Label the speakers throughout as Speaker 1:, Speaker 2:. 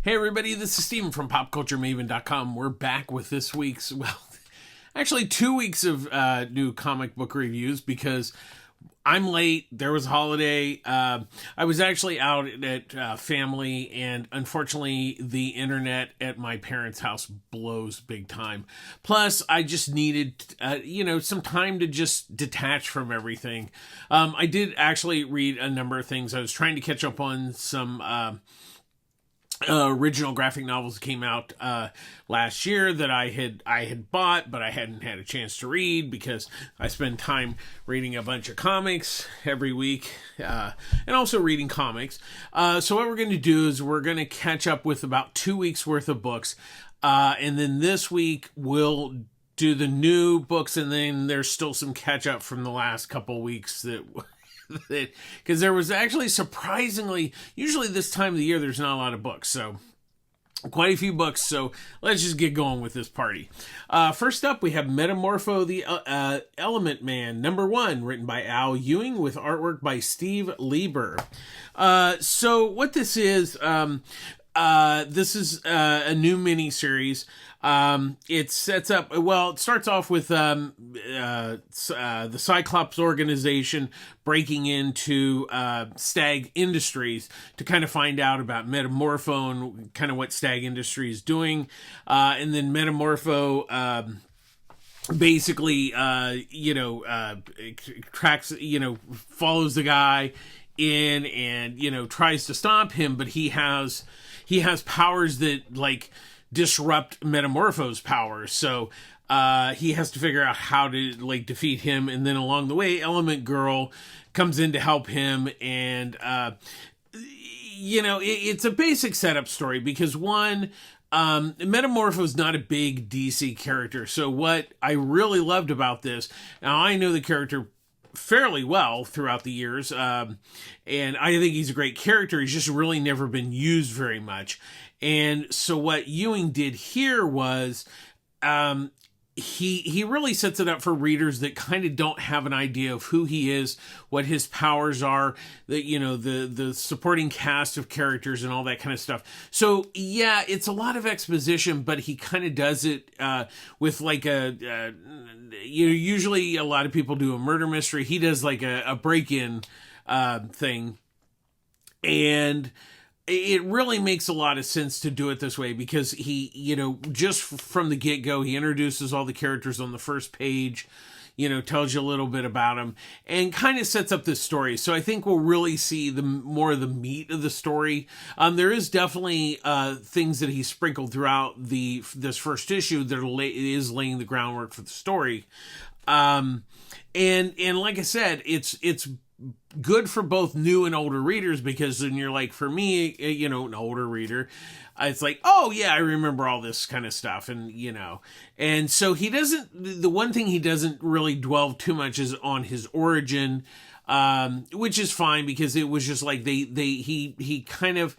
Speaker 1: Hey everybody, this is Steven from PopCultureMaven.com. We're back with this week's, actually 2 weeks of new comic book reviews because I'm late. There was a holiday. I was actually out at family, and unfortunately the internet at my parents' house blows big time. Plus, I just needed, some time to just detach from everything. I did actually read a number of things. I was trying to catch up on some original graphic novels that came out last year that I had bought, but I hadn't had a chance to read because I spend time reading a bunch of comics every week and also reading comics. So what we're going to do is we're going to catch up with about 2 weeks worth of books, and then this week we'll do the new books, and then there's still some catch up from the last couple weeks that because there was actually surprisingly, usually this time of the year there's not a lot of books, so quite a few books, so let's just get going with this party. First up, we have Metamorpho, the Element Man, #1, written by Al Ewing with artwork by Steve Lieber. So what this is a new mini-series. It sets up, it starts off with the Cyclops organization breaking into Stag Industries to kind of find out about Metamorpho and kind of what Stag Industries is doing. And then Metamorpho basically, tracks, follows the guy in and, tries to stop him, but he has powers that, disrupt Metamorpho's powers, so he has to figure out how to defeat him, and then along the way Element Girl comes in to help him, and it's a basic setup story because one, Metamorpho's not a big DC character, so what I really loved about this, now I know the character fairly well throughout the years, and I think he's a great character. He's just really never been used very much. And so what Ewing did here was he really sets it up for readers that kind of don't have an idea of who he is, what his powers are, the supporting cast of characters and all that kind of stuff. So yeah, it's a lot of exposition, but he kind of does it with usually a lot of people do a murder mystery. He does a break-in thing, and it really makes a lot of sense to do it this way because he, just from the get-go, he introduces all the characters on the first page, tells you a little bit about them and kind of sets up this story. So I think we'll really see more of the meat of the story. There is definitely things that he sprinkled throughout this first issue that is laying the groundwork for the story. And like I said, it's good for both new and older readers because then you're for me, an older reader, it's oh yeah, I remember all this kind of stuff, and and so the one thing he doesn't really dwell too much is on his origin, which is fine because it was just he kind of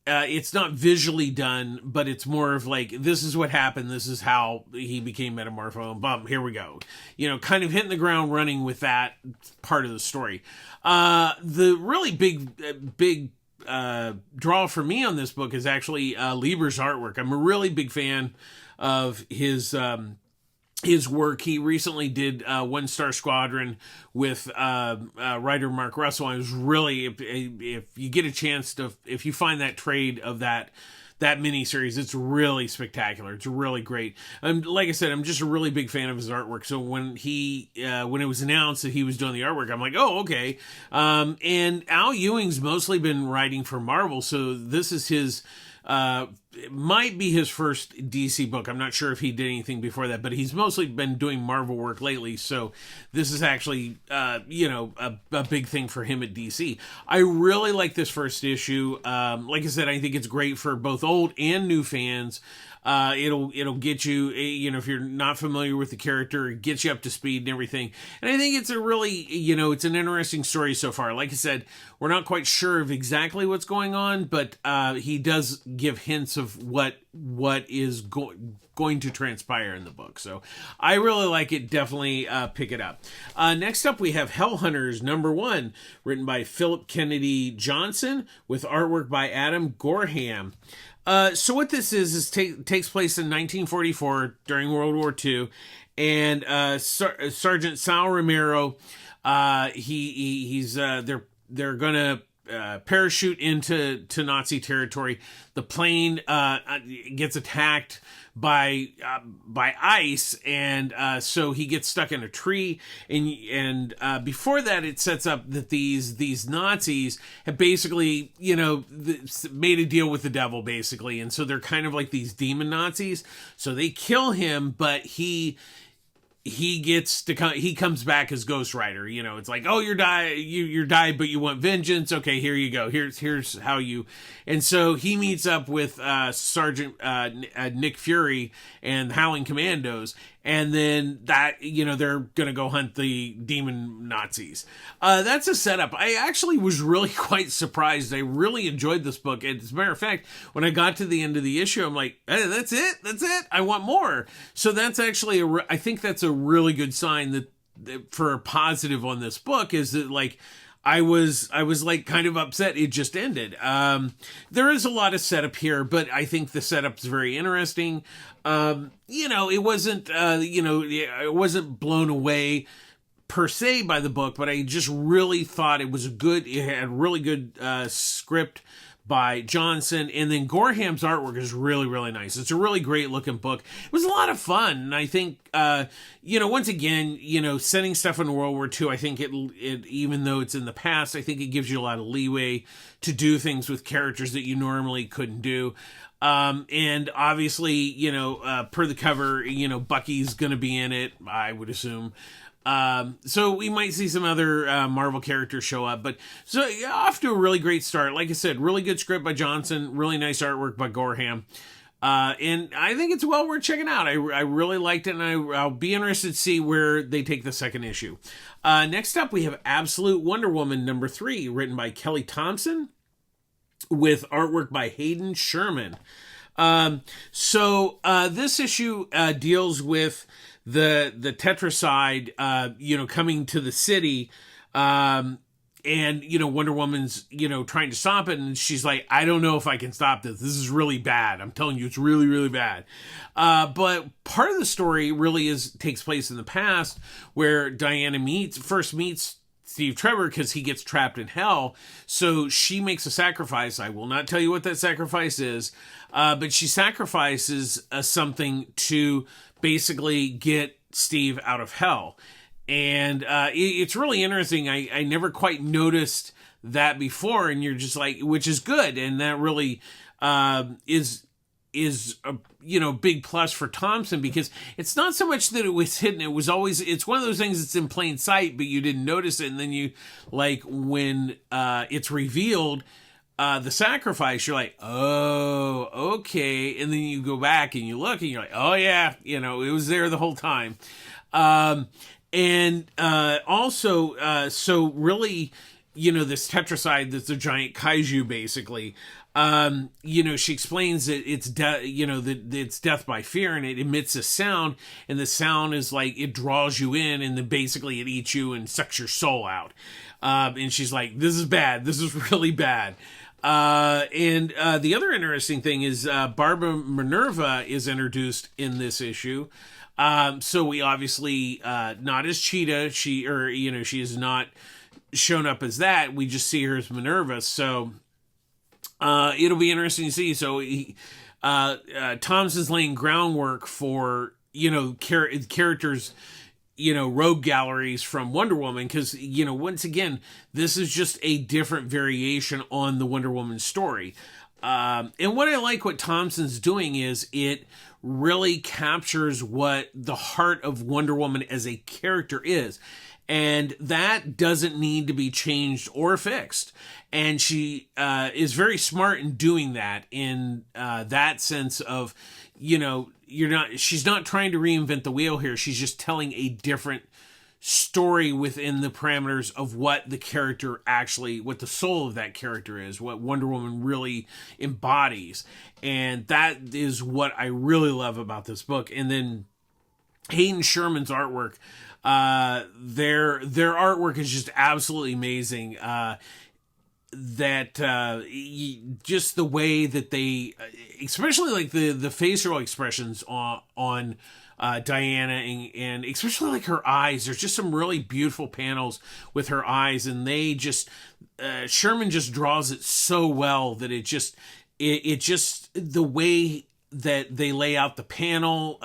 Speaker 1: it's not visually done, but it's more of this is what happened, this is how he became Metamorpho, and boom, here we go. Kind of hitting the ground running with that part of the story. The really big draw for me on this book is actually Lieber's artwork. I'm a really big fan of his work. He recently did One Star Squadron with writer Mark Russell. I was really, if you get a chance if you find that trade of that miniseries, it's really spectacular. It's really great. Like I said, I'm just a really big fan of his artwork. So when when it was announced that he was doing the artwork, I'm oh, okay. And Al Ewing's mostly been writing for Marvel, so this is his. It might be his first DC book. I'm not sure if he did anything before that, but he's mostly been doing Marvel work lately. So this is actually, a big thing for him at DC. I really like this first issue. Like I said, I think it's great for both old and new fans. It'll get you, if you're not familiar with the character, it gets you up to speed and everything. And I think it's a really, it's an interesting story so far. Like I said, we're not quite sure of exactly what's going on, but he does give hints of what is going to transpire in the book. So I really like it. Definitely pick it up. Next up, we have Hellhunters #1, written by Philip Kennedy Johnson with artwork by Adam Gorham. So what this is takes place in 1944 during World War II, and Sergeant Sal Romero, he's they're gonna parachute into Nazi territory. The plane gets attacked by ice, and so he gets stuck in a tree. And before that, it sets up that these Nazis have basically, made a deal with the devil, basically, and so they're kind of like these demon Nazis. So they kill him, but he gets to come, he comes back as Ghost Rider. It's like, oh, you're died, but you want vengeance. Okay, here you go. Here's how you. And so he meets up with Sergeant Nick Fury and the Howling Commandos, and then they're gonna go hunt the demon Nazis. That's a setup. I actually was really quite surprised. I really enjoyed this book. And as a matter of fact, when I got to the end of the issue, I'm like, hey, that's it. I want more. So that's actually I think that's a really good sign that for a positive on this book, is that, like, I was like kind of upset it just ended. There is a lot of setup here, but I think the setup's very interesting. It wasn't it wasn't blown away per se by the book, but I just really thought it had really good script by Johnson, and then Gorham's artwork is really, really nice. It's a really great looking book. It was a lot of fun, and I think, once again, setting stuff in World War II, I think it even though it's in the past, I think it gives you a lot of leeway to do things with characters that you normally couldn't do. And obviously, per the cover, Bucky's gonna be in it, I would assume. So we might see some other Marvel characters show up, but so off to a really great start. Like I said, really good script by Johnson, really nice artwork by Gorham, and I think it's well worth checking out. I really liked it, and I'll be interested to see where they take the second issue. Next up, we have Absolute Wonder Woman #3, written by Kelly Thompson, with artwork by Hayden Sherman. So this issue deals with the Tetracide, coming to the city, and Wonder Woman's trying to stop it, and she's like, I don't know if I can stop this. This is really bad. I'm telling you, it's really, really bad. But part of the story really takes place in the past, where Diana first meets Steve Trevor because he gets trapped in hell. So she makes a sacrifice. I will not tell you what that sacrifice is, but she sacrifices something to basically get Steve out of hell. And it's really interesting. I never quite noticed that before, and you're just like, which is good. And that really is a big plus for Thompson, because it's not so much that it was hidden. It's one of those things that's in plain sight, but you didn't notice it. And then you, like, when it's revealed, the sacrifice, you're like, oh, okay. And then you go back and you look and you're like, oh yeah, it was there the whole time. Also, so really, this Tetracide, that's a giant kaiju, basically. She explains that it's that it's death by fear, and it emits a sound, and the sound is like, it draws you in, and then basically it eats you and sucks your soul out. And she's like, this is bad. This is really bad. The other interesting thing is Barbara Minerva is introduced in this issue. So we obviously not as Cheetah. She is not shown up as that. We just see her as Minerva. So it'll be interesting to see. So Thompson's laying groundwork for characters, rogue galleries from Wonder Woman, because once again, this is just a different variation on the Wonder Woman story. And what Thompson's doing is it really captures what the heart of Wonder Woman as a character is. And that doesn't need to be changed or fixed. And she is very smart in doing that, in that sense of, she's not trying to reinvent the wheel here. She's just telling a different story within the parameters of what the character what the soul of that character is, what Wonder Woman really embodies. And that is what I really love about this book. And then Hayden Sherman's artwork, their artwork is just absolutely amazing. just the way that they, especially like the facial expressions on Diana, and especially like her eyes. There's just some really beautiful panels with her eyes, and they just Sherman just draws it so well that it just the way that they lay out the panel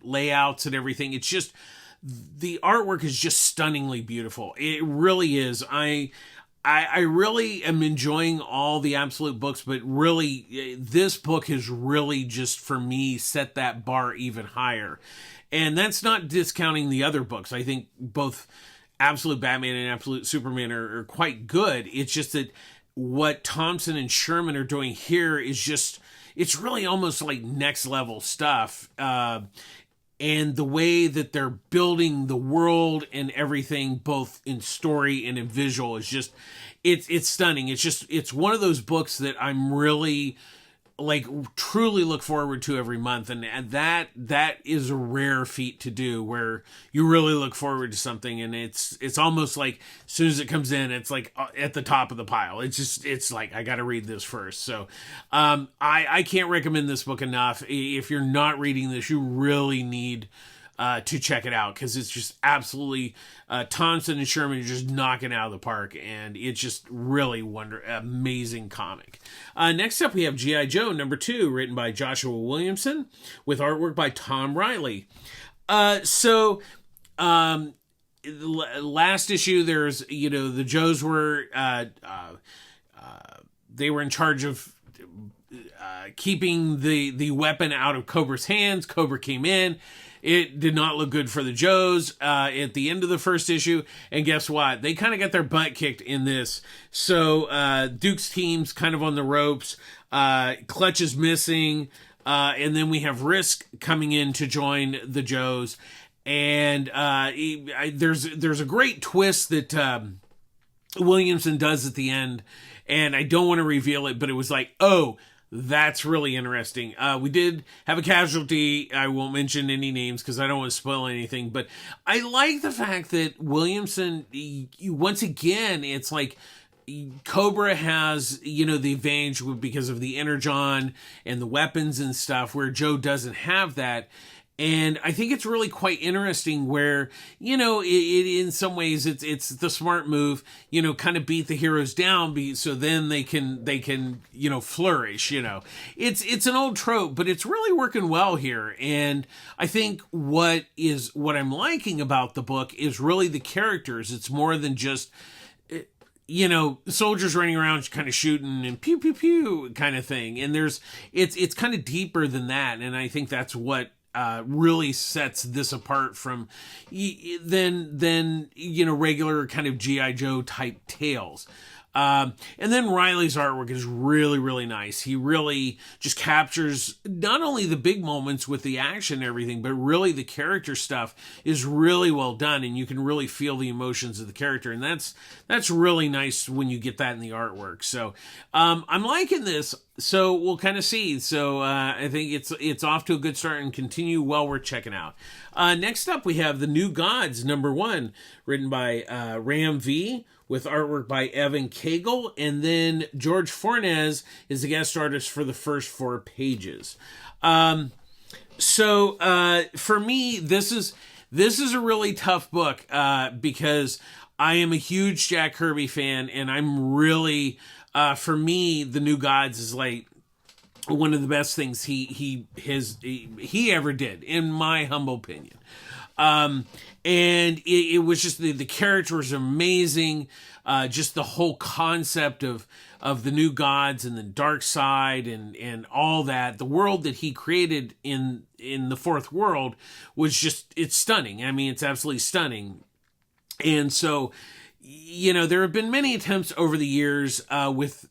Speaker 1: layouts and everything. It's just, the artwork is just stunningly beautiful. It really is. I really am enjoying all the Absolute books, but really, this book has really just, for me, set that bar even higher. And that's not discounting the other books. I think both Absolute Batman and Absolute Superman are quite good. It's just that what Thompson and Sherman are doing here is just, it's really almost like next level stuff. And the way that they're building the world and everything, both in story and in visual, is just, it's stunning. It's one of those books that I'm really, like, truly look forward to every month. And that is a rare feat to do, where you really look forward to something, and it's almost like as soon as it comes in, it's like at the top of the pile. It's like, I got to read this first. So I can't recommend this book enough. If you're not reading this, you really need to check it out, because it's just absolutely, Thompson and Sherman are just knocking out of the park, and it's just really amazing comic. Next up, we have G.I. Joe #2, written by Joshua Williamson, with artwork by Tom Riley. Last issue, there's, the Joes were, they were in charge of keeping the weapon out of Cobra's hands. Cobra came in. It did not look good for the Joes at the end of the first issue. And guess what? They kind of got their butt kicked in this. So Duke's team's kind of on the ropes. Clutch is missing. And then we have Risk coming in to join the Joes. And there's a great twist that Williamson does at the end. And I don't want to reveal it, but it was like, oh, that's really interesting. We did have a casualty. I won't mention any names because I don't want to spoil anything, but I like the fact that Williamson, once again, it's like Cobra has, the advantage because of the Energon and the weapons and stuff, where Joe doesn't have that. And I think it's really quite interesting where, it in some ways it's the smart move, kind of beat the heroes down, so then they can flourish. It's an old trope, but it's really working well here. And I think what I'm liking about the book is really the characters. It's more than just, soldiers running around kind of shooting and pew pew pew kind of thing. And it's kind of deeper than that. And I think that's what really sets this apart from than regular kind of G.I. Joe type tales. And then Riley's artwork is really, really nice. He really just captures not only the big moments with the action and everything, but really the character stuff is really well done, and you can really feel the emotions of the character. And that's really nice when you get that in the artwork. So I'm liking this. So we'll kind of see. So I think it's off to a good start and continue well worth checking out. Next up, we have The New Gods #1, written by Ram V, with artwork by Evan Cagle, and then George Fornes is the guest artist for the first 4 pages. So for me, this is a really tough book because I am a huge Jack Kirby fan, and I'm really, for me, The New Gods is like one of the best things he ever did, in my humble opinion. And it was just the character was amazing. Just the whole concept of the new gods and the dark side and all that, the world that he created in the fourth world was just, it's stunning. I mean, it's absolutely stunning. And so, there have been many attempts over the years with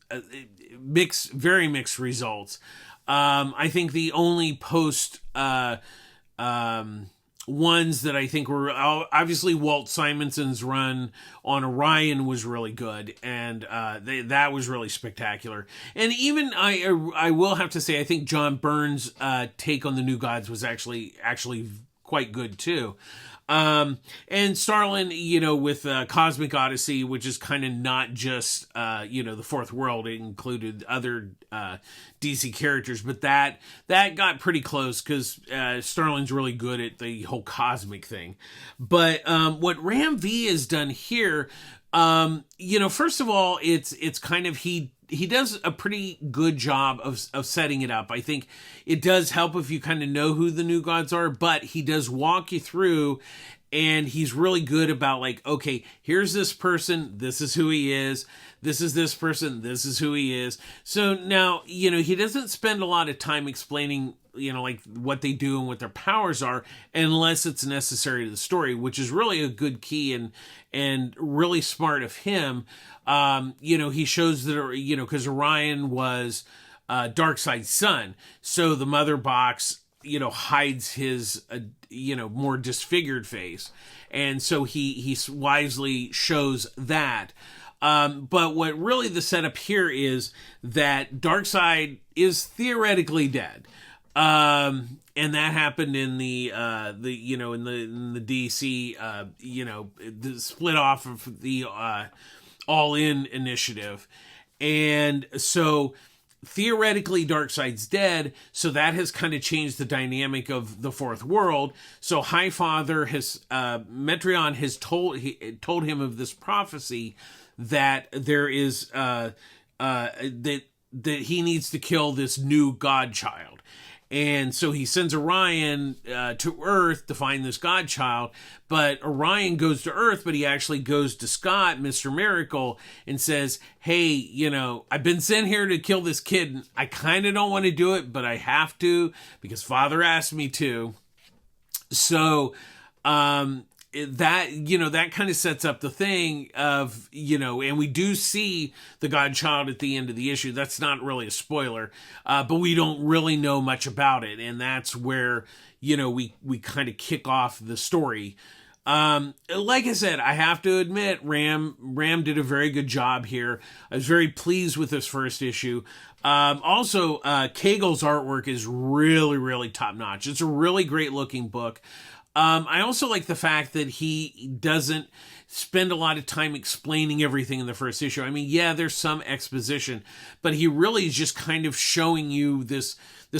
Speaker 1: very mixed results. I think the only post ones that I think were obviously Walt Simonson's run on Orion was really good, and that was really spectacular. And even I will have to say, I think John Byrne's take on the New Gods was actually quite good too. And Starlin, with Cosmic Odyssey, which is kind of not just, the Fourth World. It included other DC characters, but that got pretty close because Starlin's really good at the whole cosmic thing. But what Ram V has done here, first of all, it's kind of he does a pretty good job of setting it up. I think it does help if you kind of know who the new gods are, but he does walk you through, and he's really good about like, okay, here's this person, this is who he is, this is this person, this is who he is. So now, he doesn't spend a lot of time explaining, like what they do and what their powers are, unless it's necessary to the story, which is really a good key and really smart of him. He shows that, because Orion was Darkseid's son, so the mother box, hides his, more disfigured face, and so he wisely shows that. But what really the setup here is that Darkseid is theoretically dead. And that happened in the DC, the split off of the All In initiative. And so theoretically Darkseid's dead, so that has kind of changed the dynamic of the Fourth World. So Highfather has, Metreon has told him of this prophecy that there is, that he needs to kill this new godchild. And so he sends Orion to Earth to find this godchild, but Orion goes to Earth, but he actually goes to Scott, Mr. Miracle, and says, hey, I've been sent here to kill this kid, and I kind of don't want to do it, but I have to, because Father asked me to. So, that kind of sets up the thing of, and we do see the godchild at the end of the issue. That's not really a spoiler, but we don't really know much about it. And that's where, we kind of kick off the story. Like I said, I have to admit, Ram did a very good job here. I was very pleased with this first issue. Also, Cagle's artwork is really, really top notch. It's a really great looking book. I also like the fact that he doesn't spend a lot of time explaining everything in the first issue. I mean, yeah, there's some exposition, but he really is just kind of showing you this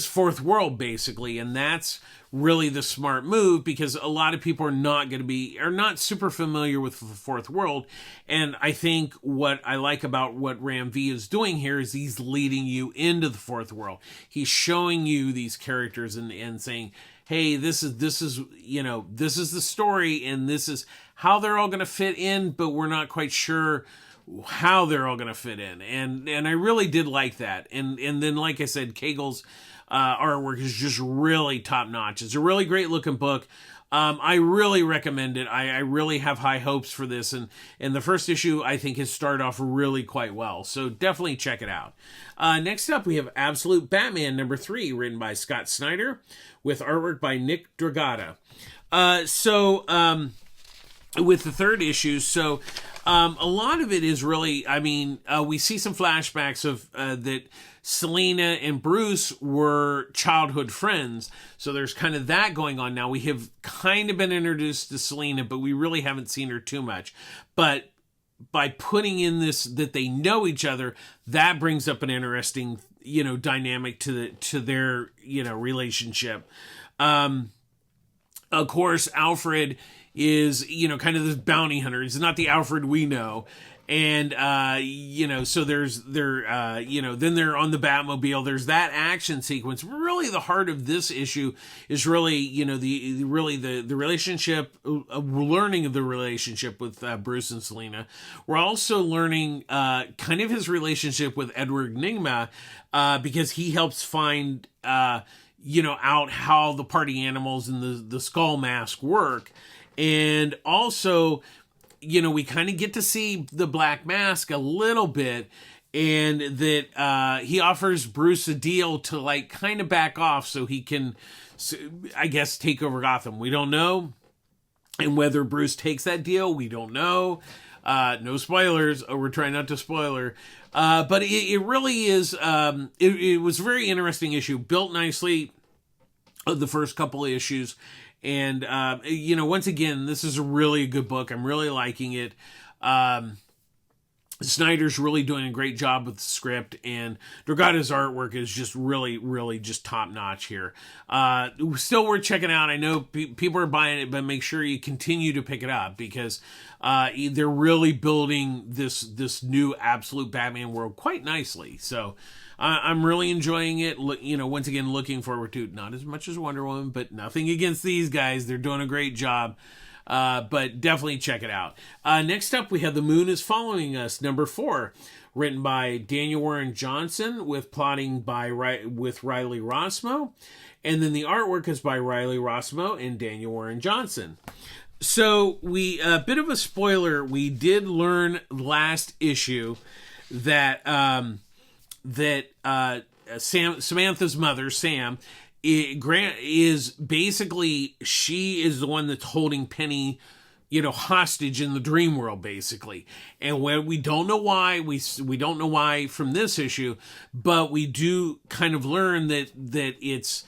Speaker 1: Fourth World, basically, and that's really the smart move, because a lot of people are not super familiar with the Fourth World, and I think what I like about what Ram V is doing here is he's leading you into the Fourth World. He's showing you these characters and saying, hey, this is the story, and this is how they're all going to fit in, but we're not quite sure how they're all going to fit in. And I really did like that. And then, like I said, Cagle's artwork is just really top notch. It's a really great looking book. I really recommend it. I really have high hopes for this. And the first issue, I think, has started off really quite well. So definitely check it out. Next up, we have Absolute Batman #3, written by Scott Snyder, with artwork by Nick Dragata. With the third issue, a lot of it is really, we see some flashbacks of that Selina and Bruce were childhood friends. So there's kind of that going on now. We have kind of been introduced to Selina, but we really haven't seen her too much. But by putting in this, that they know each other, that brings up an interesting, dynamic to their, relationship. Of course, Alfred is, kind of this bounty hunter. He's not the Alfred we know. And, so then they're on the Batmobile. There's that action sequence. Really, the heart of this issue is really, the relationship, learning of the relationship with Bruce and Selina. We're also learning kind of his relationship with Edward Nygma, because he helps find, out how the party animals and the skull mask work. And also, we kind of get to see the Black Mask a little bit, and that he offers Bruce a deal to like kind of back off so he can, I guess, take over Gotham. We don't know. And whether Bruce takes that deal, we don't know. No spoilers. We're trying not to spoiler. But it really is, it was a very interesting issue, built nicely, the first couple of issues. And, once again, this is a really good book. I'm really liking it. Snyder's really doing a great job with the script, and Dragata's artwork is just really, really just top notch here. Still worth checking out. I know people are buying it, but make sure you continue to pick it up, because they're really building this new absolute Batman world quite nicely. So I'm really enjoying it. Once again, looking forward to it. Not as much as Wonder Woman, but nothing against these guys. They're doing a great job. But definitely check it out. Next up, we have The Moon is Following Us, number 4, written by Daniel Warren Johnson, with plotting with Riley Rossmo. And then the artwork is by Riley Rossmo and Daniel Warren Johnson. So a bit of a spoiler, we did learn last issue that Samantha's mother, Sam, Grant is basically, she is the one that's holding Penny, hostage in the dream world, basically. And when we don't know why, we don't know why from this issue, but we do kind of learn that it's,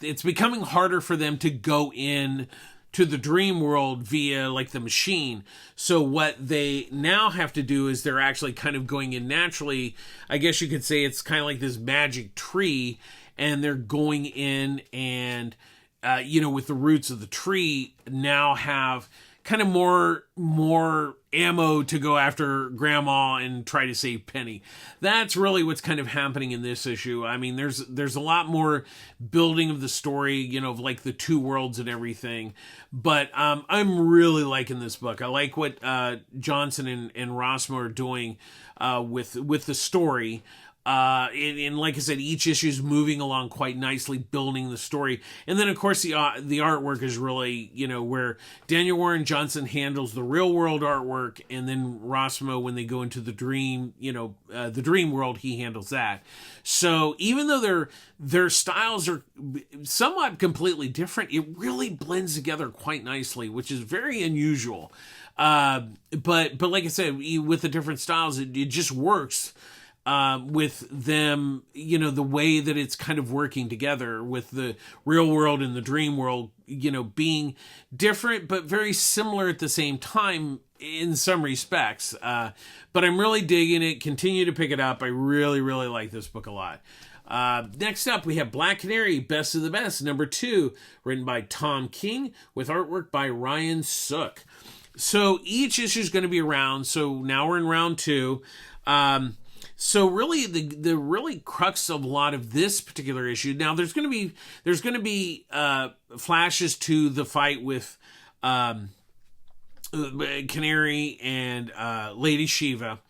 Speaker 1: it's becoming harder for them to go in to the dream world via like the machine. So what they now have to do is they're actually kind of going in naturally. I guess you could say it's kind of like this magic tree, and they're going in and, with the roots of the tree now have kind of more ammo to go after Grandma and try to save Penny. That's really what's kind of happening in this issue. I mean, there's a lot more building of the story, of like the two worlds and everything. But I'm really liking this book. I like what Johnson and Rossmo are doing with the story. And like I said, each issue is moving along quite nicely, building the story. And then, of course, the artwork is really, where Daniel Warren Johnson handles the real world artwork, and then Rossmo, when they go into the dream, the dream world, he handles that. So even though their styles are somewhat completely different, it really blends together quite nicely, which is very unusual. But like I said, with the different styles, it just works. With them, the way that it's kind of working together with the real world and the dream world, being different, but very similar at the same time in some respects. But I'm really digging it. Continue to pick it up. I really, really like this book a lot. Next up, we have Black Canary, Best of the Best, number 2, written by Tom King, with artwork by Ryan Sook. So each issue is going to be around. So now we're in round 2. So really, the really crux of a lot of this particular issue. Now, there's going to be flashes to the fight with Canary and Lady Shiva,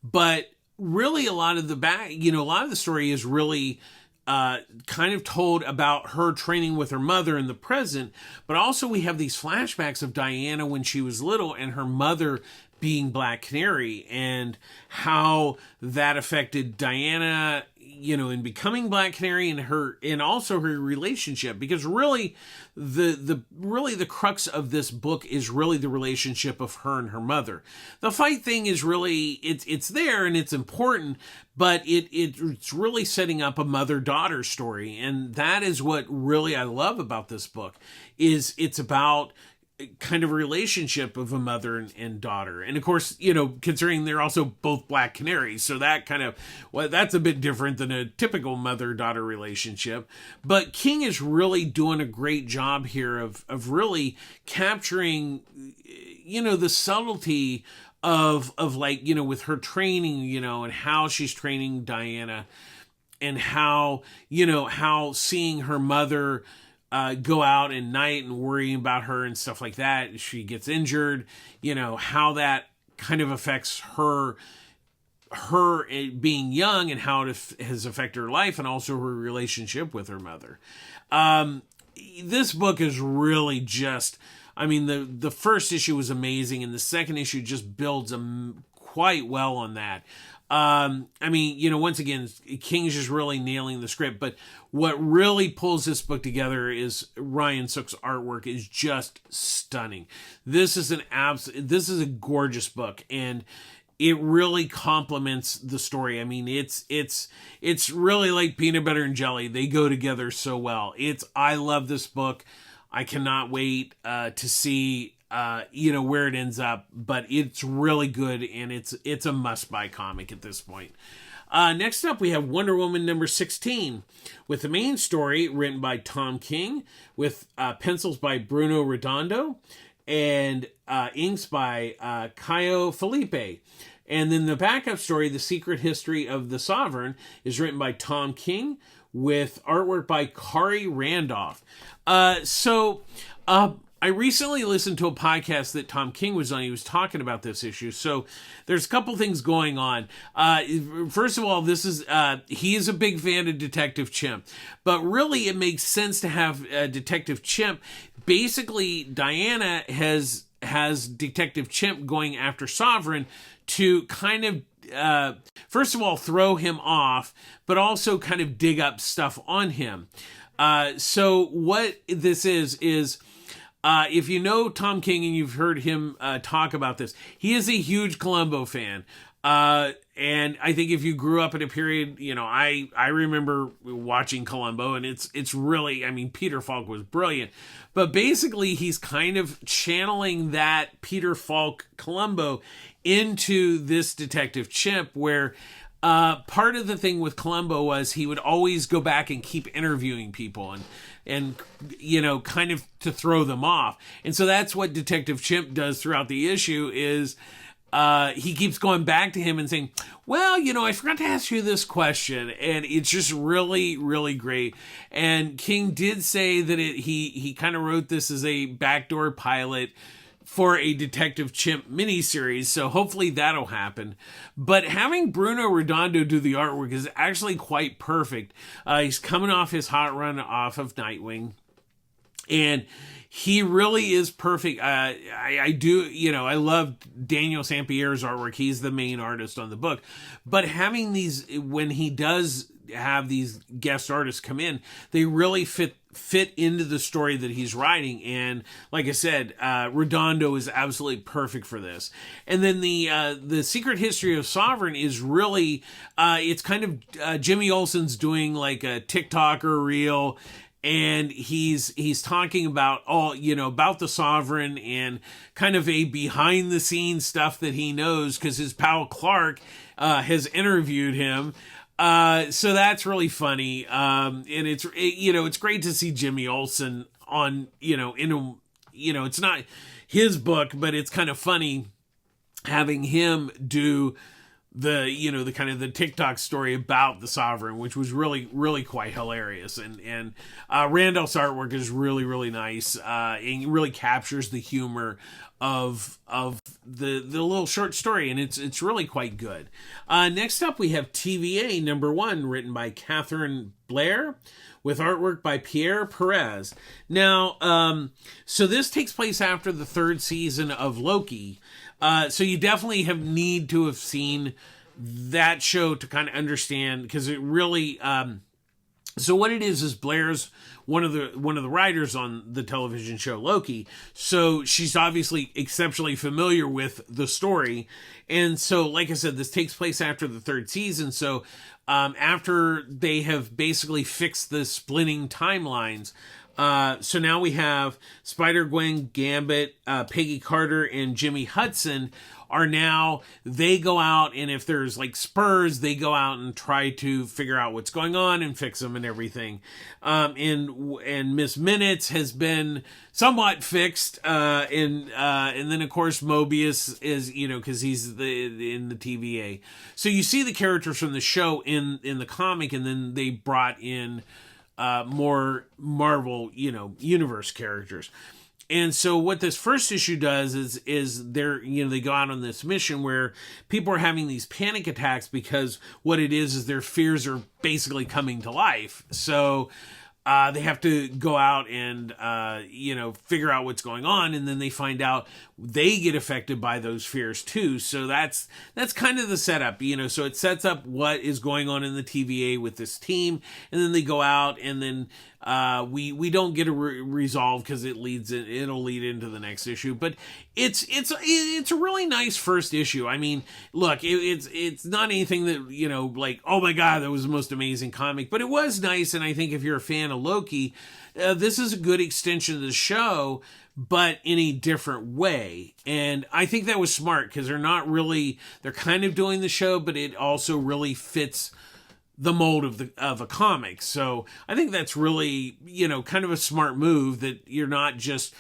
Speaker 1: but really a lot of the story is really kind of told about her training with her mother in the present. But also we have these flashbacks of Diana when she was little and her mother being Black Canary, and how that affected Diana, in becoming Black Canary, and also her relationship, because really the crux of this book is really the relationship of her and her mother. The fight thing is really, it's there and it's important, but it's really setting up a mother-daughter story, and that is what really I love about this book, is it's about kind of a relationship of a mother and daughter. And of course, considering they're also both Black Canaries, so that kind of, that's a bit different than a typical mother-daughter relationship. But King is really doing a great job here of really capturing, the subtlety of like, with her training, and how she's training Diana, and how seeing her mother go out at night and worrying about her and stuff like that. She gets injured, how that kind of affects her being young, and how it has affected her life, and also her relationship with her mother. This book is really just, the first issue was amazing, and the second issue just builds quite well on that. Once again, King's just really nailing the script, but what really pulls this book together is Ryan Sook's artwork is just stunning. This is a gorgeous book, and it really complements the story. I mean, it's really like peanut butter and jelly. They go together so well. I love this book. I cannot wait to see where it ends up, but it's really good, and it's a must-buy comic at this point. Next up, we have Wonder Woman number 16, with the main story written by Tom King, with pencils by Bruno Redondo, and inks by Caio Felipe. And then the backup story, The Secret History of the Sovereign, is written by Tom King, with artwork by Kari Randolph. I recently listened to a podcast that Tom King was on. He was talking about this issue. So there's a couple things going on. First of all, he is a big fan of Detective Chimp, but really it makes sense to have Detective Chimp. Basically, Diana has Detective Chimp going after Sovereign to kind of, first of all, throw him off, but also kind of dig up stuff on him. So what this is if you know Tom King and you've heard him talk about this, he is a huge Columbo fan. And I think if you grew up in a period, I remember watching Columbo, and it's really, I mean, Peter Falk was brilliant. But basically, he's kind of channeling that Peter Falk Columbo into this Detective Chimp, where part of the thing with Columbo was he would always go back and keep interviewing people and kind of to throw them off. And so that's what Detective Chimp does throughout the issue is he keeps going back to him and saying, well, I forgot to ask you this question. And it's just really, really great. And King did say that he kind of wrote this as a backdoor pilot for a Detective Chimp miniseries, so hopefully that'll happen. But having Bruno Redondo do the artwork is actually quite perfect. He's coming off his hot run off of Nightwing, and he really is perfect. I love Daniel Sampierre's artwork. He's the main artist on the book. But having these, when he does have these guest artists come in, they really fit into the story that he's writing. And like I said, Redondo is absolutely perfect for this. And then the Secret History of Sovereign is really, it's kind of Jimmy Olsen's doing like a TikTok or reel, and he's talking about about the Sovereign and kind of a behind the scenes stuff that he knows because his pal Clark has interviewed him. So that's really funny. And it's great to see Jimmy Olsen on, it's not his book, but it's kind of funny having him do the kind of the TikTok story about the Sovereign, which was really, really quite hilarious. And Randall's artwork is really, really nice. And really captures the humor of the little short story, and it's really quite good. Next up, we have TVA number 1, written by Catherine Blair, with artwork by Pierre Perez. Now, so this takes place after the 3rd season of Loki. So you definitely need to have seen that show to kind of understand, because it really. So what it is Blair's one of the writers on the television show Loki. So she's obviously exceptionally familiar with the story. And so, like I said, this takes place after the 3rd season. So after they have basically fixed the splitting timelines, so now we have Spider-Gwen, Gambit, Peggy Carter, and Jimmy Hudson they go out, and if there's like spurs, they go out and try to figure out what's going on and fix them and everything. And Miss Minutes has been somewhat fixed. And then of course Mobius is, cause he's in the TVA. So you see the characters from the show in the comic, and then they brought in, more Marvel, universe characters. And so what this first issue does is they go out on this mission where people are having these panic attacks because what it is their fears are basically coming to life. So they have to go out and, figure out what's going on. And then they find out they get affected by those fears too. So that's kind of the setup, so it sets up what is going on in the TVA with this team. And then they go out, and then, we don't get a resolve because it'll lead into the next issue. But it's a really nice first issue. I mean, look, it's not anything that, like, oh my God, that was the most amazing comic, but it was nice. And I think if you're a fan of Loki, this is a good extension of the show, but in a different way. And I think that was smart, because they're kind of doing the show, but it also really fits the mold of a comic. So I think that's really, kind of a smart move, that you're not just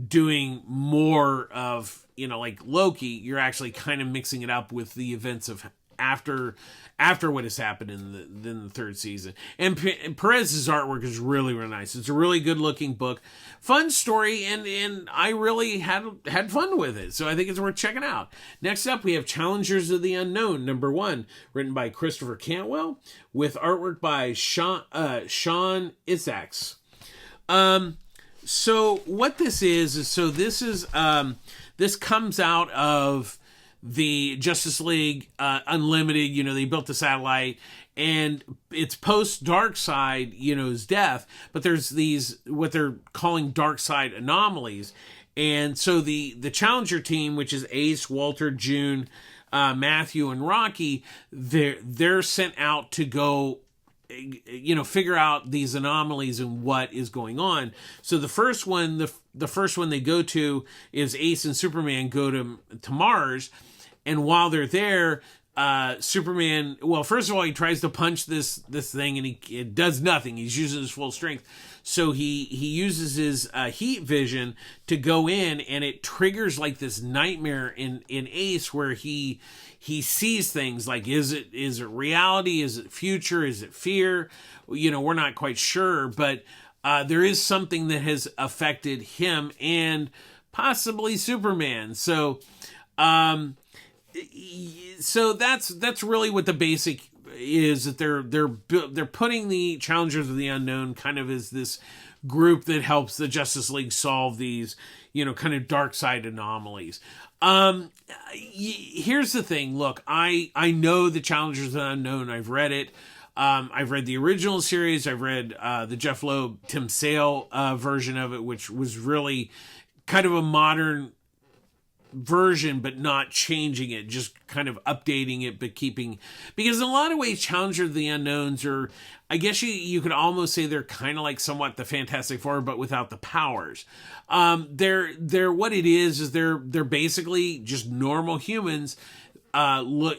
Speaker 1: doing more of, like Loki, you're actually kind of mixing it up with the events of after what has happened in the third season. And Perez's artwork is really, really nice. It's a really good looking book, fun story, and I really had fun with it. So I think it's worth checking out. Next up, we have Challengers of the Unknown, #1, written by Christopher Cantwell, with artwork by Sean Isaacs. So what this is this comes out of the Justice League Unlimited. They built the satellite, and it's post Darkseid's death, but there's these what they're calling Darkseid anomalies. And so the Challenger team, which is Ace, Walter, June, Matthew, and Rocky, they're sent out to go figure out these anomalies and what is going on. So the first one they go to is Ace and Superman go to Mars. And while they're there, Superman, well, first of all, he tries to punch this thing, and it does nothing. He's using his full strength. So he uses his heat vision to go in, and it triggers like this nightmare in Ace, where he sees things like, is it reality? Is it future? Is it fear? We're not quite sure, but there is something that has affected him and possibly Superman. So that's really what the basic is, that they're putting the Challengers of the Unknown kind of as this group that helps the Justice League solve these, kind of dark side anomalies. Here's the thing. Look, I know the Challengers of the Unknown. I've read it. I've read the original series. I've read the Jeff Loeb, Tim Sale version of it, which was really kind of a modern version, but not changing it, just kind of updating it, but because in a lot of ways Challenger of the Unknowns are, I guess you could almost say they're kind of like somewhat the Fantastic Four, but without the powers. They're what it is they're basically just normal humans, running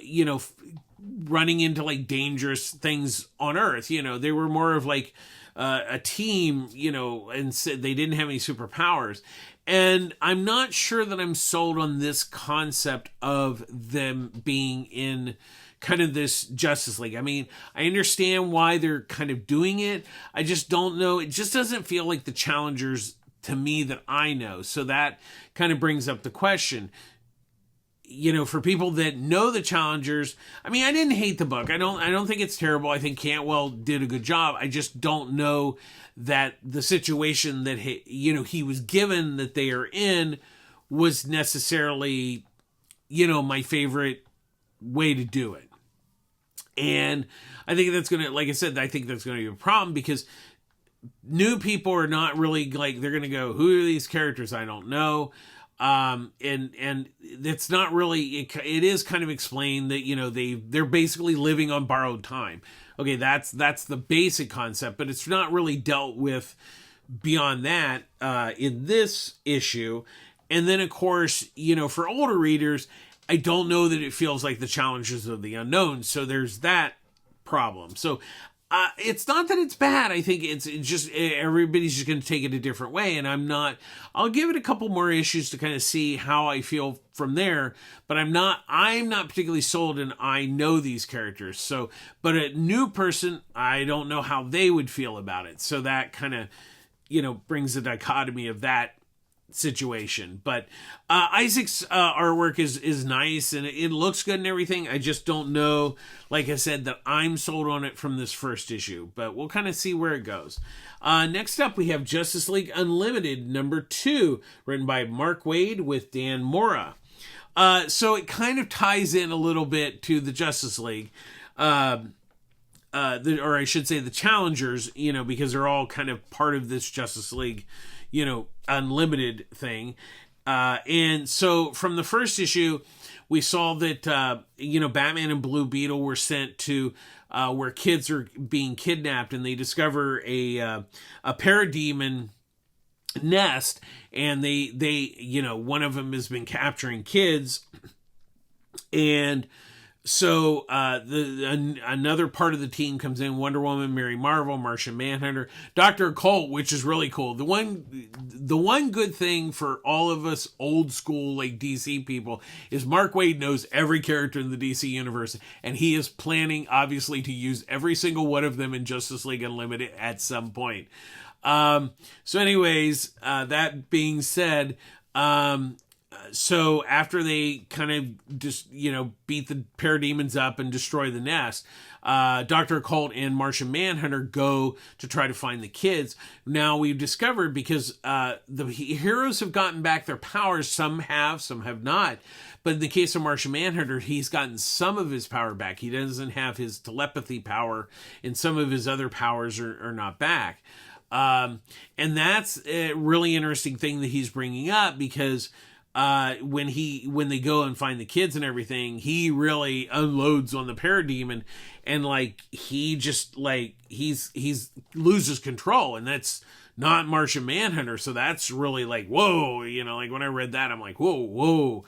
Speaker 1: into like dangerous things on Earth. They were more of like a team, and they didn't have any superpowers. And I'm not sure that I'm sold on this concept of them being in kind of this Justice League. I mean, I understand why they're kind of doing it. I just don't know. It just doesn't feel like the Challengers to me that I know. So that kind of brings up the question, for people that know the Challengers. I mean, I didn't hate the book. I don't think it's terrible. I think Cantwell did a good job. I just don't know that the situation that he was given, that they are in, was necessarily, my favorite way to do it. And I think that's going to, like I said, I think that's going to be a problem, because new people are not really like, they're going to go, who are these characters? I don't know. And it's not really, it is kind of explained that, they're basically living on borrowed time. Okay, that's the basic concept, but it's not really dealt with beyond that in this issue. And then, of course, for older readers, I don't know that it feels like the Challengers of the Unknown. So there's that problem. So it's not that it's bad. I think it's just everybody's just going to take it a different way. And I'll give it a couple more issues to kind of see how I feel from there. But I'm not particularly sold, and I know these characters. So, but a new person, I don't know how they would feel about it. So that kind of, brings the dichotomy of that situation. But Isaac's artwork is nice, and it looks good and everything. I just don't know, like I said, that I'm sold on it from this first issue, but we'll kind of see where it goes. Next up, we have Justice League Unlimited number 2, written by Mark Waid with Dan Mora. So it kind of ties in a little bit to the Justice League, or I should say the Challengers, because they're all kind of part of this Justice League, Unlimited thing. And so from the first issue, we saw that, Batman and Blue Beetle were sent to where kids are being kidnapped, and they discover a parademon nest, and they one of them has been capturing kids, and so another part of the team comes in: Wonder Woman, Mary Marvel, Martian Manhunter, Dr. Occult, which is really cool. The one good thing for all of us old school like DC people is Mark Waid knows every character in the DC universe, and he is planning obviously to use every single one of them in Justice League Unlimited at some point. So anyways, that being said, so after they kind of just, beat the parademons up and destroy the nest, Dr. Occult and Martian Manhunter go to try to find the kids. Now we've discovered, because the heroes have gotten back their powers, some have not. But in the case of Martian Manhunter, he's gotten some of his power back. He doesn't have his telepathy power, and some of his other powers are not back. And that's a really interesting thing that he's bringing up, because when they go and find the kids and everything, he really unloads on the parademon, and he just he's loses control, and that's not Martian Manhunter. So that's really whoa, when I read that, I'm like, whoa.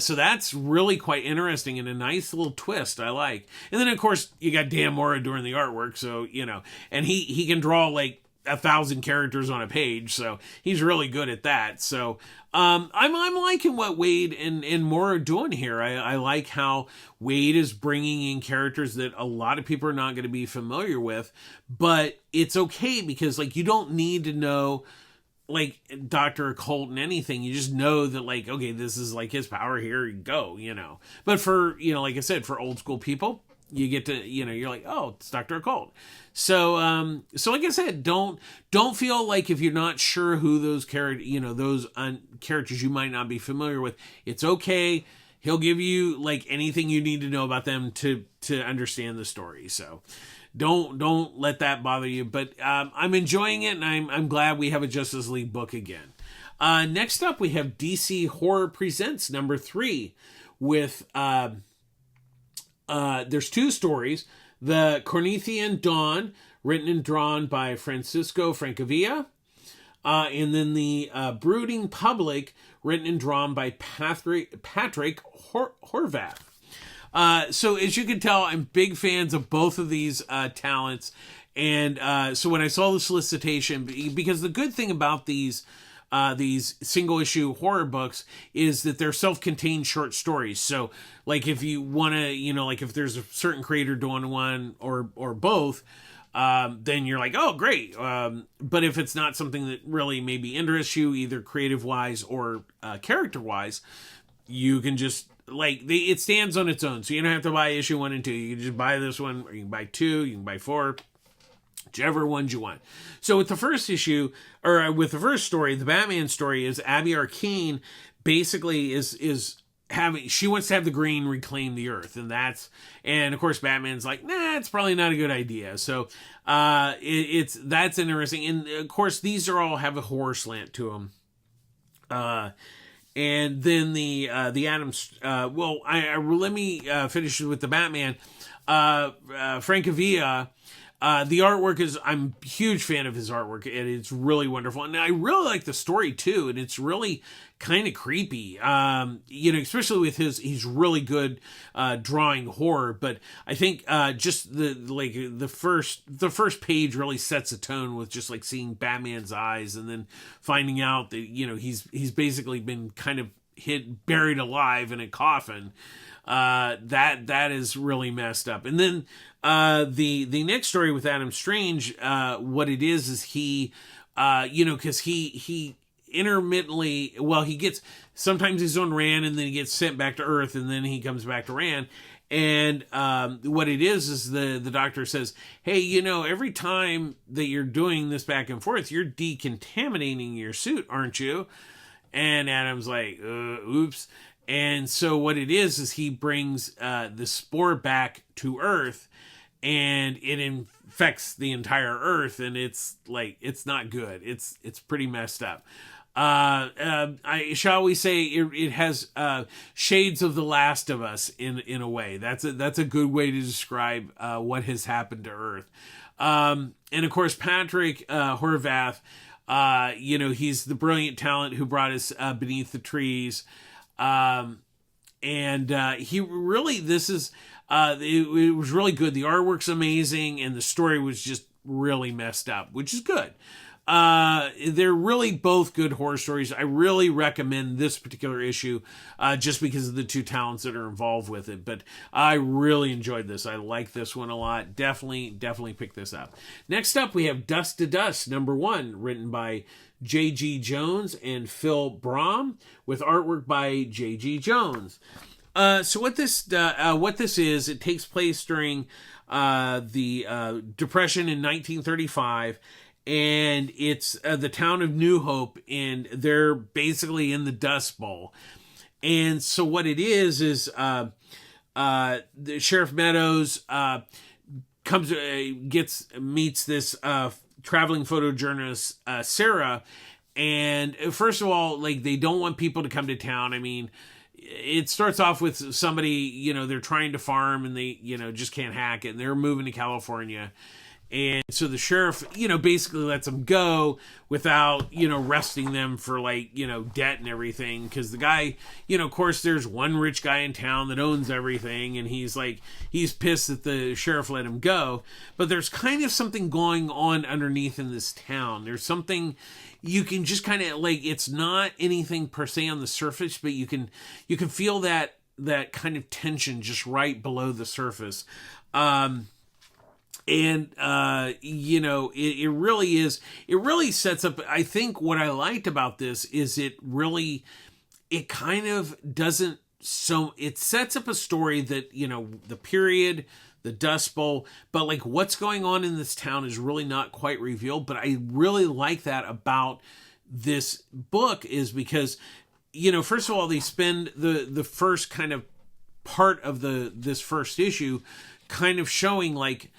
Speaker 1: So that's really quite interesting and a nice little twist I like. And then of course you got Dan Mora doing the artwork, so and he can draw 1,000 characters on a page, so he's really good at that. So I'm liking what Waid and Moore are doing here. I like how Waid is bringing in characters that a lot of people are not going to be familiar with, but it's okay, because you don't need to know Dr. Occult and anything. You just know that okay, this is his power, here you go, But for, like I said, for old school people, you get to, you're like, oh, it's Dr. Occult. So like I said, don't feel like if you're not sure who those characters you might not be familiar with, it's okay. He'll give you anything you need to know about them to understand the story. So don't let that bother you. But I'm enjoying it, and I'm glad we have a Justice League book again. Next up, we have DC Horror Presents number 3 with there's 2 stories. The Corinthian Dawn, written and drawn by Francisco Francavilla, and then the Brooding Public, written and drawn by Patrick Horvath. So as you can tell, I'm big fans of both of these talents, and so when I saw the solicitation, because the good thing about these single issue horror books is that they're self-contained short stories. So if you want to, if there's a certain creator doing one or both, then you're like, oh, great. But if it's not something that really maybe interests you, either creative wise or character wise, you can just it stands on its own. So you don't have to buy issue 1 and 2. You can just buy this one, or you can buy 2, you can buy 4. Whichever ones you want. So with the first issue, or with the first story, the Batman story, is Abby Arcane basically is having, she wants to have the Green reclaim the Earth, and of course Batman's like, nah, it's probably not a good idea. So that's interesting, and of course these are all have a horror slant to them. And then the Adams. Let me finish with the Batman. Francavilla. The artwork I'm a huge fan of his artwork, and it's really wonderful. And I really like the story too, and it's really kind of creepy. Especially with he's really good drawing horror. But I think just the first page really sets a tone with just seeing Batman's eyes, and then finding out that he's basically been kind of buried alive in a coffin. That is really messed up. And then the next story with Adam Strange, what it is he because he intermittently, well, he gets, sometimes he's on Ran and then he gets sent back to Earth and then he comes back to Ran. And what it is the doctor says, hey, you know, every time that you're doing this back and forth, you're decontaminating your suit, aren't you? And Adam's like, oops. And so what it is he brings the spore back to Earth, and it infects the entire Earth, and it's like, it's not good. It's pretty messed up. Shall we say it has shades of The Last of Us in a way. That's a good way to describe what has happened to Earth. And of course, Patrick Horvath, you know, he's the brilliant talent who brought us Beneath the Trees. And he really, this is, it was really good. The artwork's amazing, and the story was just really messed up, which is good. They're really both good horror stories. I really recommend this particular issue, just because of the two talents that are involved with it. But I really enjoyed this. I like this one a lot. Definitely pick this up. Next up, we have Dust to Dust, #1, written by J.G. Jones and Phil Brom, with artwork by J.G. Jones. So what this is, it takes place during the Depression in 1935. And it's the town of New Hope, and they're basically in the Dust Bowl. And so what it is the Sheriff Meadows meets this traveling photojournalist, Sarah. And first of all, like, they don't want people to come to town. I mean, it starts off with somebody, you know, they're trying to farm and they, you know, just can't hack it, and they're moving to California. And so the sheriff, you know, basically lets them go without, you know, arresting them for, like, you know, debt and everything. Because the guy, you know, of course, there's one rich guy in town that owns everything. And he's pissed that the sheriff let him go. But there's kind of something going on underneath in this town. There's something you can just kind of, like, it's not anything per se on the surface, but you can feel that kind of tension just right below the surface. And, you know, it really sets up, I think what I liked about this is it kind of doesn't, so it sets up a story that, you know, the period, the Dust Bowl, but like what's going on in this town is really not quite revealed. But I really like that about this book, is because, you know, first of all, they spend the first kind of part of this first issue kind of showing like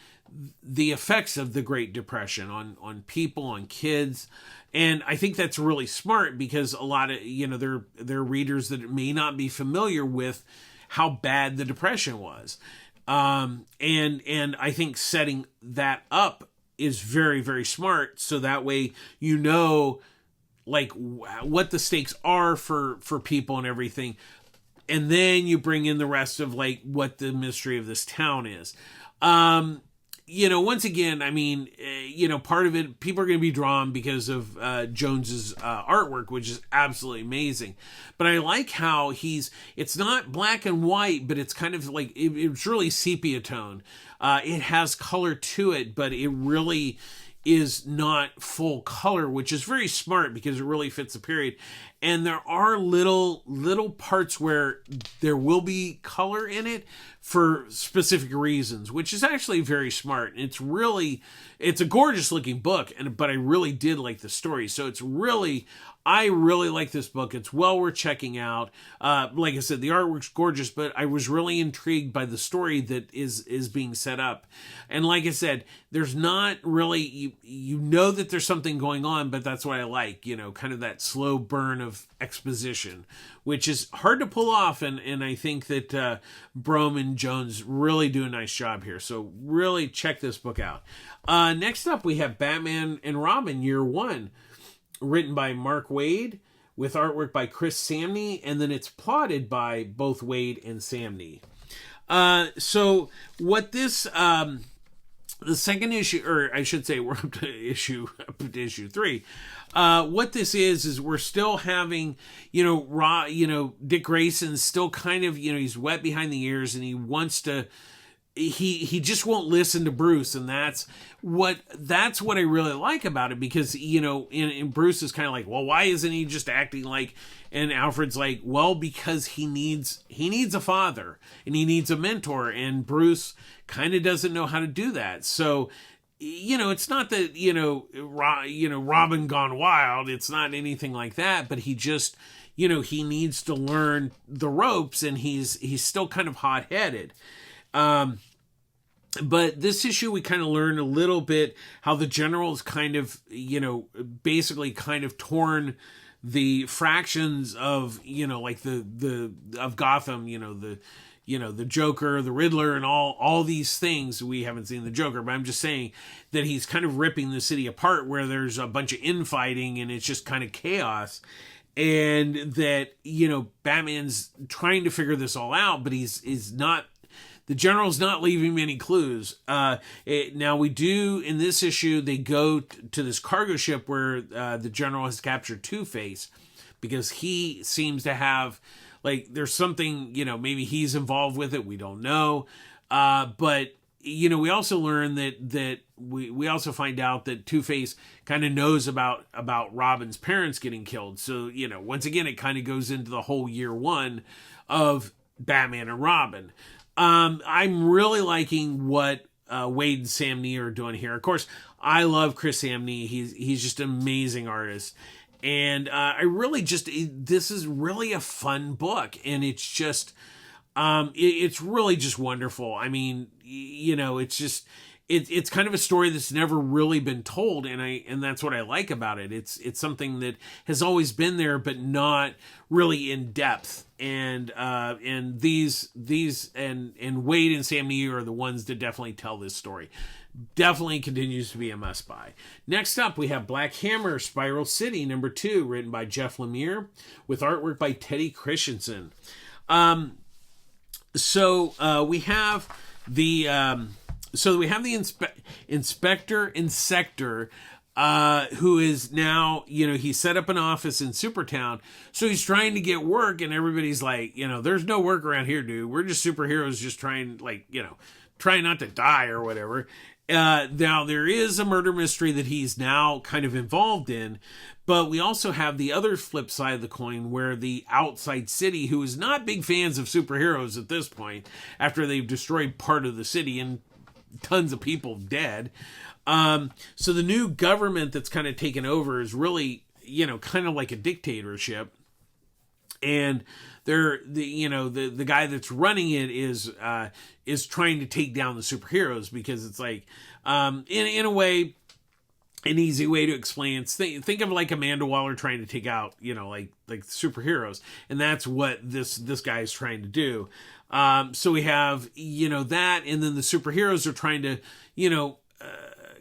Speaker 1: the effects of the Great Depression on people, on kids. And I think that's really smart, because a lot of, you know, there are readers that may not be familiar with how bad the Depression was. And I think setting that up is very, very smart. So that way, you know, like what the stakes are for people and everything. And then you bring in the rest of like what the mystery of this town is. You know, once again, I mean, you know, part of it, people are going to be drawn because of Jones's artwork, which is absolutely amazing. But I like how it's not black and white, but it's kind of like, it's really sepia tone. It has color to it, but it really is not full color, which is very smart because it really fits the period. And there are little parts where there will be color in it for specific reasons, which is actually very smart. It's a gorgeous looking book, but I really did like the story. So I really like this book. It's well worth checking out. Like I said, the artwork's gorgeous, but I was really intrigued by the story that is being set up. And like I said, there's not really, you know that there's something going on, but that's what I like, you know, kind of that slow burn of exposition, which is hard to pull off. And I think that Brom and Jones really do a nice job here. So really check this book out. Next up, we have Batman and Robin, Year One, written by Mark Waid with artwork by Chris Samney, and then it's plotted by both Waid and Samney. So what this, the second issue, or I should say we're up to issue 3. What this is we're still having, Dick Grayson's still kind of, he's wet behind the ears, and he wants to he just won't listen to Bruce, and that's what I really like about it, because in Bruce is kind of like, well, why isn't he just acting like, and Alfred's like, well, because he needs a father and he needs a mentor, and Bruce kind of doesn't know how to do that. So it's not that Robin gone wild, it's not anything like that, but he just he needs to learn the ropes, and he's still kind of hot-headed. But this issue, we kind of learn a little bit how the general's kind of, basically kind of torn the fractions of, like of Gotham, the Joker, the Riddler, and all these things. We haven't seen the Joker, but I'm just saying that he's kind of ripping the city apart, where there's a bunch of infighting and it's just kind of chaos. And that, Batman's trying to figure this all out, but he's not. The general's not leaving many clues. Now, we do, in this issue, they go to this cargo ship where the general has captured Two-Face, because he seems to have, like, there's something, maybe he's involved with it. We don't know. But, we also learn that we also find out that Two-Face kind of knows about Robin's parents getting killed. So, once again, it kind of goes into the whole year one of Batman and Robin. I'm really liking what Wade and Sam Neill are doing here. Of course, I love Chris Samnee. He's just an amazing artist. And I really this is really a fun book. And it's just, it's really just wonderful. I mean, it's just, it's kind of a story that's never really been told, and that's what I like about it. It's something that has always been there, but not really in depth. And these and Wade and Sam Neill are the ones that definitely tell this story. Definitely continues to be a must buy. Next up, we have Black Hammer, Spiral City, #2, written by Jeff Lemire, with artwork by Teddy Christensen. So we have the Inspector Insector, who is now, he set up an office in Supertown. So he's trying to get work, and everybody's like, there's no work around here, dude. We're just superheroes just trying, trying not to die or whatever. Now, there is a murder mystery that he's now kind of involved in, but we also have the other flip side of the coin, where the outside city, who is not big fans of superheroes at this point, after they've destroyed part of the city and tons of people dead. So the new government that's kind of taken over is really, kind of like a dictatorship. And the guy that's running it is trying to take down the superheroes, because it's like, in a way, an easy way to explain it, think of like Amanda Waller trying to take out, like superheroes. And that's what this guy is trying to do. So we have, that, and then the superheroes are trying to,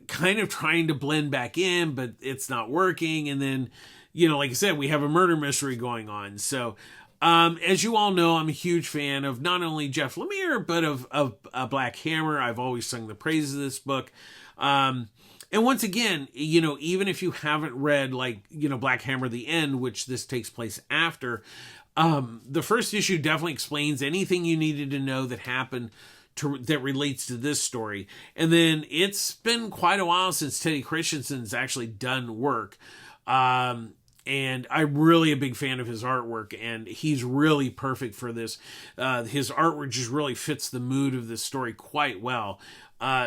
Speaker 1: kind of trying to blend back in, but it's not working. And then, like I said, we have a murder mystery going on. So, as you all know, I'm a huge fan of not only Jeff Lemire, but of Black Hammer. I've always sung the praises of this book. And once again, even if you haven't read Black Hammer, The End, which this takes place after, the first issue definitely explains anything you needed to know that happened that relates to this story. And then it's been quite a while since Teddy Christensen's actually done work. And I'm really a big fan of his artwork, and he's really perfect for this. His artwork just really fits the mood of this story quite well.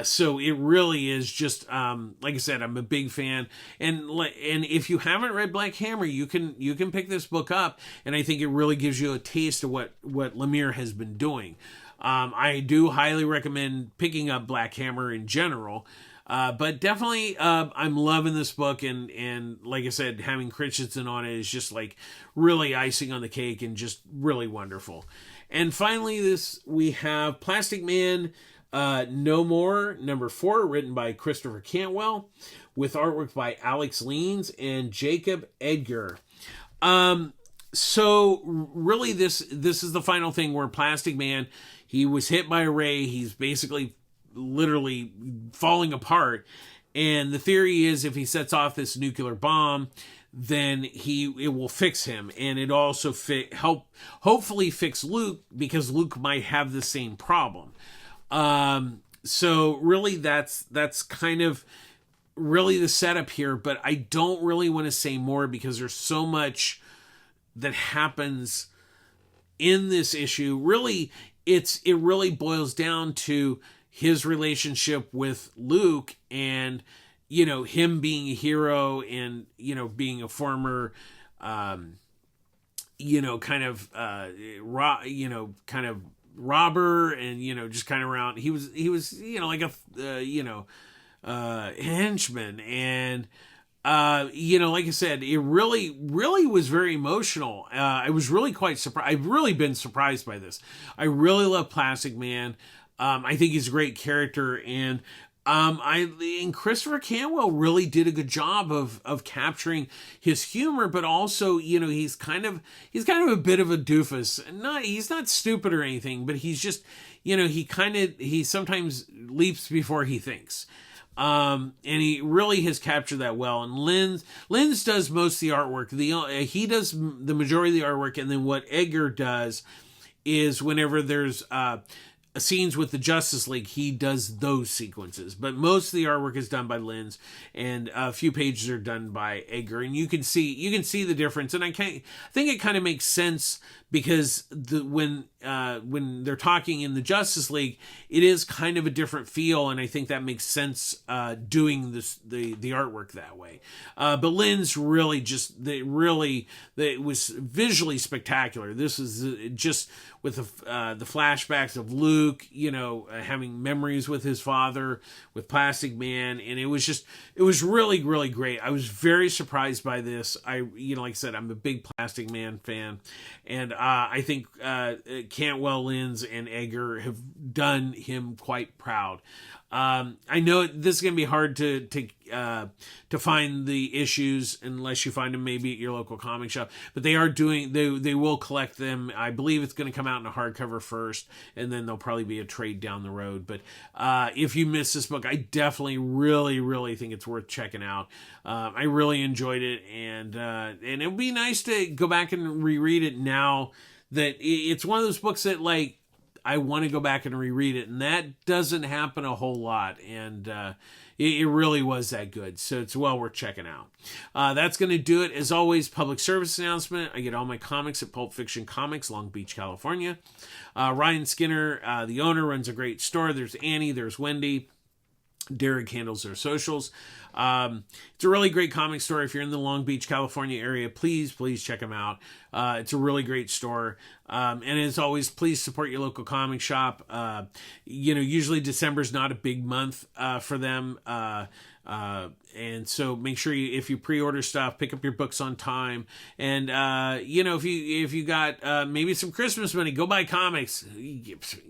Speaker 1: So it really is just, like I said, I'm a big fan. And if you haven't read Black Hammer, you can pick this book up, and I think it really gives you a taste of what Lemire has been doing. I do highly recommend picking up Black Hammer in general. But definitely, I'm loving this book, and like I said, having Christensen on it is just really icing on the cake and just really wonderful. And finally, we have Plastic Man, No More, #4, written by Christopher Cantwell, with artwork by Alex Leans and Jacob Edgar. So really, this is the final thing where Plastic Man, he was hit by a ray. He's basically literally falling apart, and the theory is if he sets off this nuclear bomb, then it will fix him, and it also hopefully fix Luke, because Luke might have the same problem. So really that's kind of really the setup here, but I don't really want to say more because there's so much that happens in this issue. Really, it really boils down to his relationship with Luke, and him being a hero, and being a former kind of kind of robber, and just kind of around. He was like a henchman, and like I said, it really was very emotional. I was really quite surprised. I've really been surprised by this. I really love Plastic Man. I think he's a great character, and Christopher Canwell really did a good job of capturing his humor, but also, he's kind of a bit of a doofus. He's not stupid or anything, but he's just, he sometimes leaps before he thinks. And he really has captured that well. And Linz does most of the artwork. He does the majority of the artwork, and then what Edgar does is whenever there's scenes with the Justice League, he does those sequences, but most of the artwork is done by Linz, and a few pages are done by Edgar, and you can see the difference. And I think it kind of makes sense because when they're talking in the Justice League, it is kind of a different feel, and I think that makes sense doing the artwork that way. But Linz really it was visually spectacular. This is just with the flashbacks of Luke, having memories with his father, with Plastic Man, and it was really, really great. I was very surprised by this. Like I said, I'm a big Plastic Man fan, and I think Cantwell, Linz, and Edgar have done him quite proud. I know this is going to be hard to find the issues unless you find them maybe at your local comic shop, but they will collect them. I believe it's going to come out in a hardcover first, and then there'll probably be a trade down the road. But if you missed this book, I definitely really, really think it's worth checking out. I really enjoyed it, and it would be nice to go back and reread it now that it's one of those books that, like, I want to go back and reread it, and that doesn't happen a whole lot, and it really was that good, so it's well worth checking out. That's going to do it. As always, public service announcement. I get all my comics at Pulp Fiction Comics, Long Beach, California. Ryan Skinner, the owner, runs a great store. There's Annie, there's Wendy. Derek handles their socials. It's a really great comic store. If you're in the Long Beach, California area, please check them out. It's a really great store. And as always, please support your local comic shop. Usually December's not a big month for them. And so make sure if you pre-order stuff, pick up your books on time. And, if you got maybe some Christmas money, go buy comics.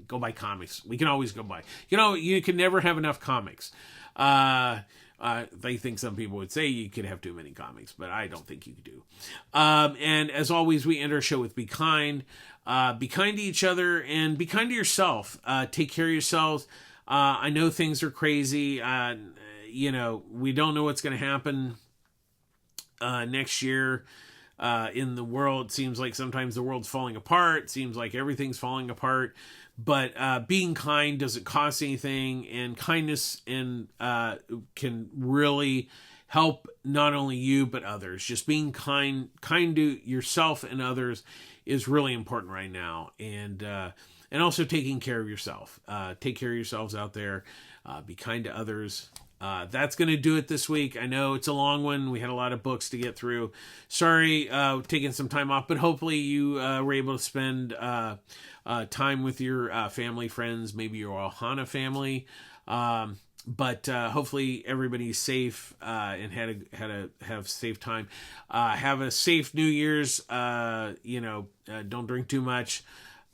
Speaker 1: Go buy comics. We can always go buy. You can never have enough comics. They think some people would say you could have too many comics, but I don't think you do. And as always, we end our show with be kind. Be kind to each other and be kind to yourself. Take care of yourselves. I know things are crazy. We don't know what's going to happen next year in the world. It seems like sometimes the world's falling apart. It seems like everything's falling apart. But being kind doesn't cost anything, and kindness can really help not only you but others. Just being kind to yourself and others is really important right now, and also taking care of yourself. Take care of yourselves out there. Be kind to others. That's going to do it this week. I know it's a long one. We had a lot of books to get through. Sorry, taking some time off, but hopefully you were able to spend time with your family, friends, maybe your Ohana family. But hopefully everybody's safe and have safe time. Have a safe New Year's. Don't drink too much.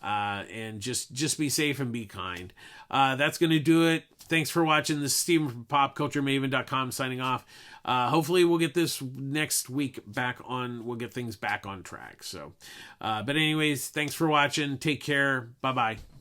Speaker 1: And just be safe and be kind. That's going to do it. Thanks for watching. This is Steven from PopCultureMaven.com signing off. Hopefully we'll get this next week back on. We'll get things back on track. So, but anyways, thanks for watching. Take care. Bye-bye.